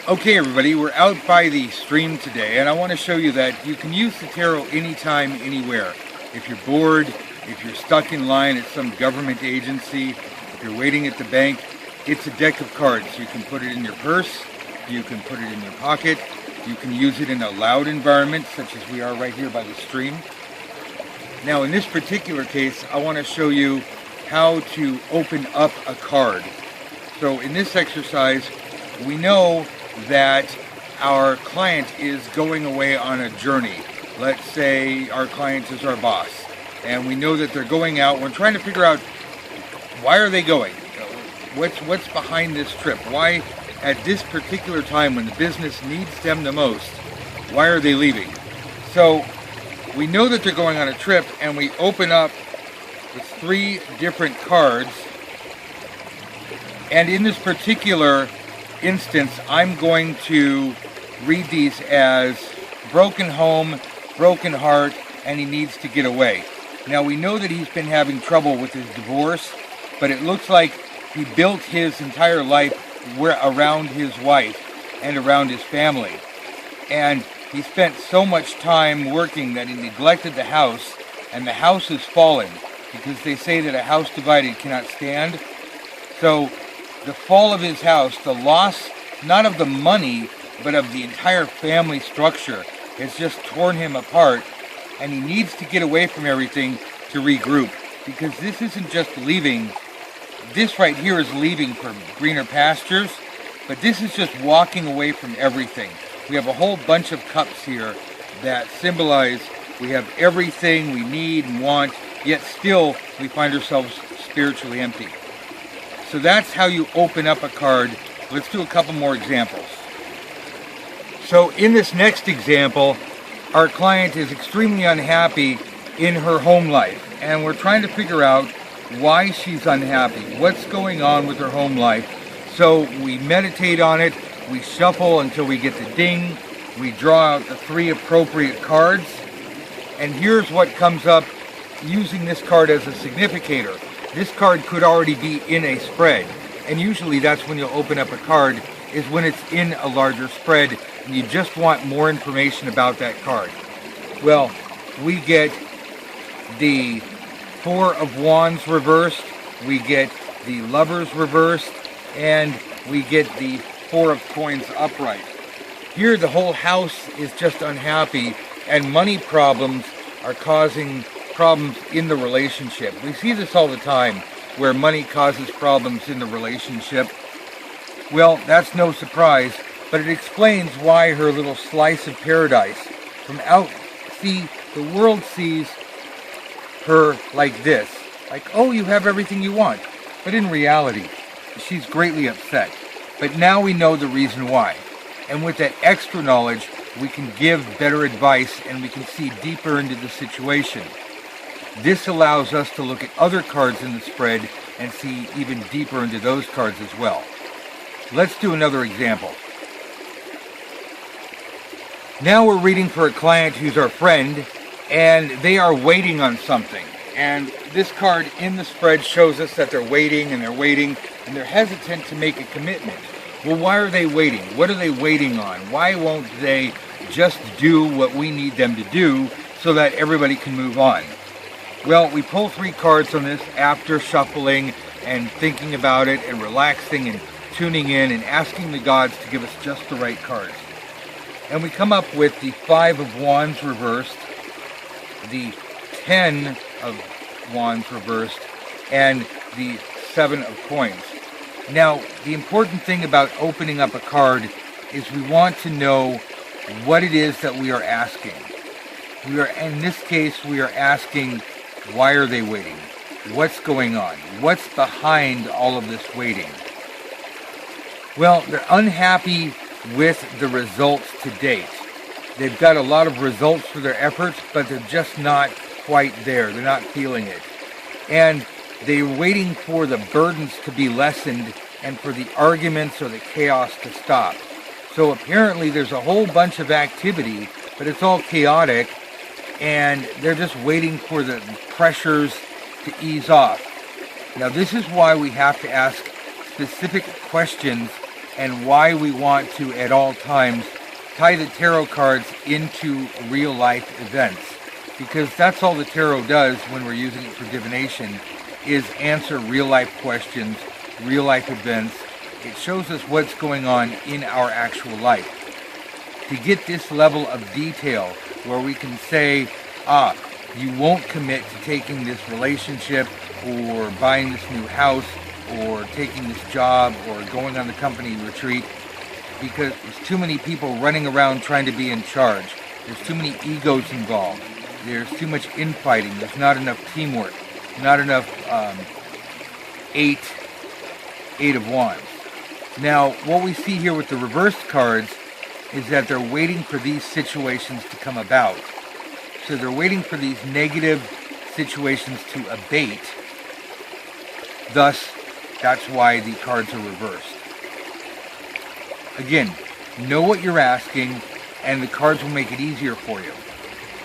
Okay everybody, we're out by the stream today and I want to show you that you can use the tarot anytime, anywhere. If you're bored, if you're stuck in line at some government agency, if you're waiting at the bank, it's a deck of cards. You can put it in your purse, you can put it in your pocket, you can use it in a loud environment such as we are right here by the stream. Now in this particular case, I want to show you how to open up a card. So in this exercise, we know that our client is going away on a journey. Let's say our client is our boss and we know that they're going out. We're trying to figure out, why are they going? What's behind this trip? Why at this particular time when the business needs them the most, why are they leaving? So we know that they're going on a trip and we open up with 3 different cards, and in this particular instance, I'm going to read these as broken home, broken heart, and he needs to get away. Now we know that he's been having trouble with his divorce, but it looks like he built his entire life around his wife and around his family. And he spent so much time working that he neglected the house, and the house is falling because they say that a house divided cannot stand. So the fall of his house, the loss, not of the money, but of the entire family structure, has just torn him apart, and he needs to get away from everything to regroup, because this isn't just leaving. This right here is leaving for greener pastures, but this is just walking away from everything. We have a whole bunch of cups here that symbolize we have everything we need and want, yet still we find ourselves spiritually empty. So that's how you open up a card. Let's do a couple more examples. So in this next example, our client is extremely unhappy in her home life, and we're trying to figure out why she's unhappy, what's going on with her home life. So we meditate on it, we shuffle until we get the ding, we draw out the 3 appropriate cards, and here's what comes up using this card as a significator. This card could already be in a spread, and usually that's when you'll open up a card, is when it's in a larger spread and you just want more information about that card. Well, we get the 4 of Wands reversed, we get the Lovers reversed, and we get the 4 of Coins upright. Here the whole house is just unhappy, and money problems are causing problems in the relationship. We see this all the time, where money causes problems in the relationship. Well, that's no surprise, but it explains why her little slice of paradise from out, see, the world sees her like this, like, oh, you have everything you want. But in reality, she's greatly upset. But now we know the reason why. And with that extra knowledge, we can give better advice and we can see deeper into the situation. This allows us to look at other cards in the spread and see even deeper into those cards as well. Let's do another example. Now we're reading for a client who's our friend, and they are waiting on something. And this card in the spread shows us that they're waiting and they're hesitant to make a commitment. Well, why are they waiting? What are they waiting on? Why won't they just do what we need them to do so that everybody can move on? Well, we pull 3 cards on this after shuffling and thinking about it and relaxing and tuning in and asking the gods to give us just the right cards. And we come up with the 5 of Wands reversed, the 10 of Wands reversed, and the 7 of Coins. Now, the important thing about opening up a card is we want to know what it is that we are asking. In this case, we are asking, why are they waiting? What's going on? What's behind all of this waiting? Well, they're unhappy with the results to date. They've got a lot of results for their efforts, but they're just not quite there. They're not feeling it. And they're waiting for the burdens to be lessened and for the arguments or the chaos to stop. So apparently there's a whole bunch of activity, but it's all chaotic, and they're just waiting for the pressures to ease off. Now this is why we have to ask specific questions and why we want to at all times tie the tarot cards into real life events. Because that's all the tarot does when we're using it for divination, is answer real life questions, real life events. It shows us what's going on in our actual life. To get this level of detail where we can say, you won't commit to taking this relationship or buying this new house or taking this job or going on the company retreat, because there's too many people running around trying to be in charge. There's too many egos involved. There's too much infighting. There's not enough teamwork. Not enough eight of wands. Now, what we see here with the reversed cards is that they're waiting for these situations to come about. So they're waiting for these negative situations to abate. Thus, that's why the cards are reversed. Again, know what you're asking, and the cards will make it easier for you.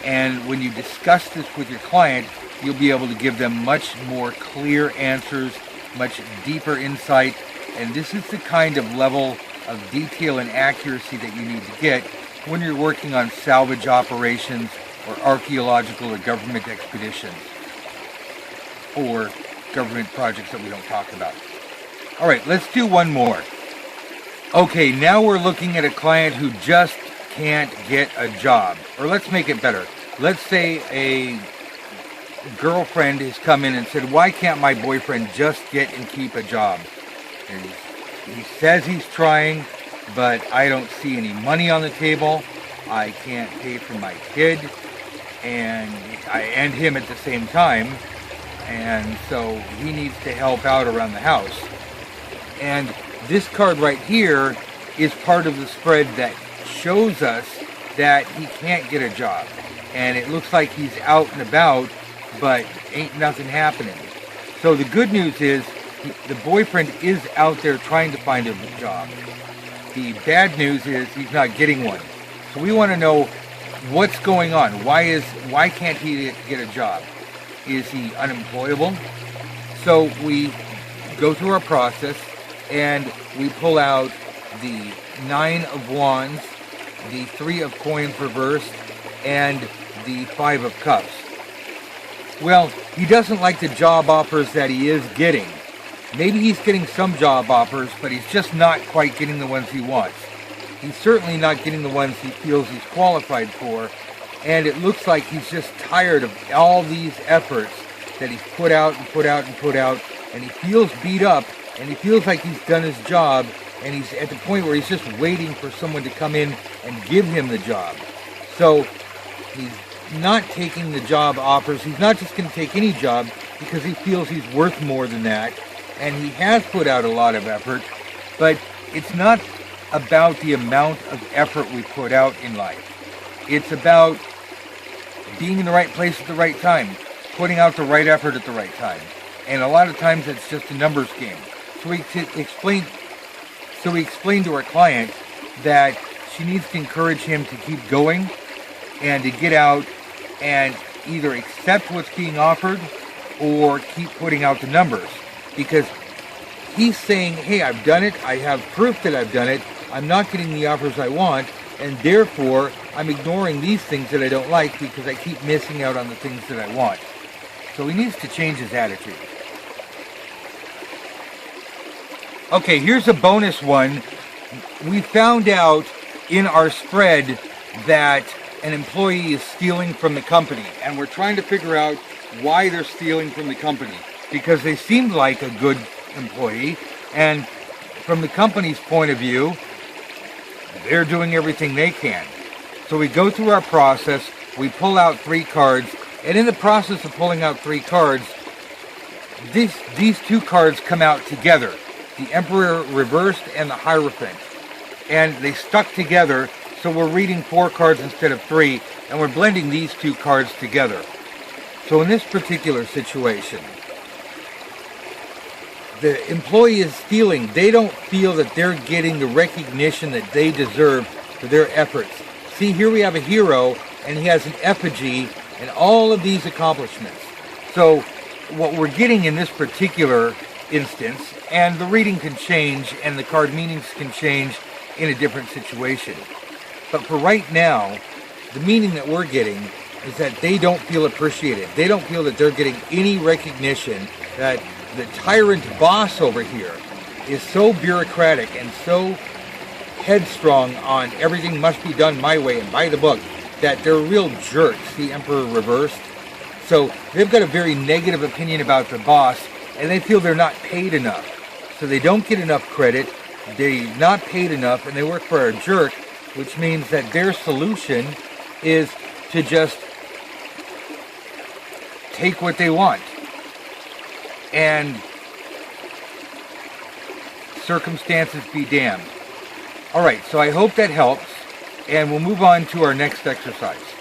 And when you discuss this with your client, you'll be able to give them much more clear answers, much deeper insight, and this is the kind of level of detail and accuracy that you need to get when you're working on salvage operations or archaeological or government expeditions or government projects that we don't talk about. All right, let's do one more. Okay, now we're looking at a client who just can't get a job. Or let's make it better. Let's say a girlfriend has come in and said, why can't my boyfriend just get and keep a job? And he says he's trying, but I don't see any money on the table. I can't pay for my kid and him at the same time. And so he needs to help out around the house. And this card right here is part of the spread that shows us that he can't get a job. And it looks like he's out and about, but ain't nothing happening. So the good news is the boyfriend is out there trying to find him a job. The bad news is he's not getting one. So we want to know what's going on. Why can't he get a job? Is he unemployable? So we go through our process and we pull out the 9 of Wands, the 3 of Coins reversed, and the 5 of Cups. Well, he doesn't like the job offers that he is getting. Maybe he's getting some job offers, but he's just not quite getting the ones he wants. He's certainly not getting the ones he feels he's qualified for, and it looks like he's just tired of all these efforts that he's put out and put out and put out, and he feels beat up, and he feels like he's done his job, and he's at the point where he's just waiting for someone to come in and give him the job. So he's not taking the job offers. He's not just going to take any job because he feels he's worth more than that, and he has put out a lot of effort, but it's not about the amount of effort we put out in life. It's about being in the right place at the right time, putting out the right effort at the right time. And a lot of times it's just a numbers game. So we explain to our client that she needs to encourage him to keep going and to get out and either accept what's being offered or keep putting out the numbers. Because he's saying, hey, I've done it. I have proof that I've done it. I'm not getting the offers I want, and therefore I'm ignoring these things that I don't like because I keep missing out on the things that I want. So he needs to change his attitude. Okay, here's a bonus one. We found out in our spread that an employee is stealing from the company, and we're trying to figure out why they're stealing from the company, because they seemed like a good employee, and from the company's point of view, they're doing everything they can. So we go through our process, we pull out 3 cards, and in the process of pulling out 3 cards, these 2 cards come out together, the Emperor reversed and the Hierophant, and they stuck together. So we're reading 4 cards instead of 3, and we're blending these 2 cards together. So in this particular situation, the employee is stealing. They don't feel that they're getting the recognition that they deserve for their efforts. See, here we have a hero, and he has an effigy and all of these accomplishments. So what we're getting in this particular instance, and the reading can change and the card meanings can change in a different situation. But for right now, the meaning that we're getting is that they don't feel appreciated. They don't feel that they're getting any recognition, that the tyrant boss over here is so bureaucratic and so headstrong on everything must be done my way and by the book, that they're real jerks, the Emperor reversed. So they've got a very negative opinion about the boss, and they feel they're not paid enough. So they don't get enough credit, they're not paid enough, and they work for a jerk, which means that their solution is to just take what they want. And circumstances be damned. All right, so I hope that helps, and we'll move on to our next exercise.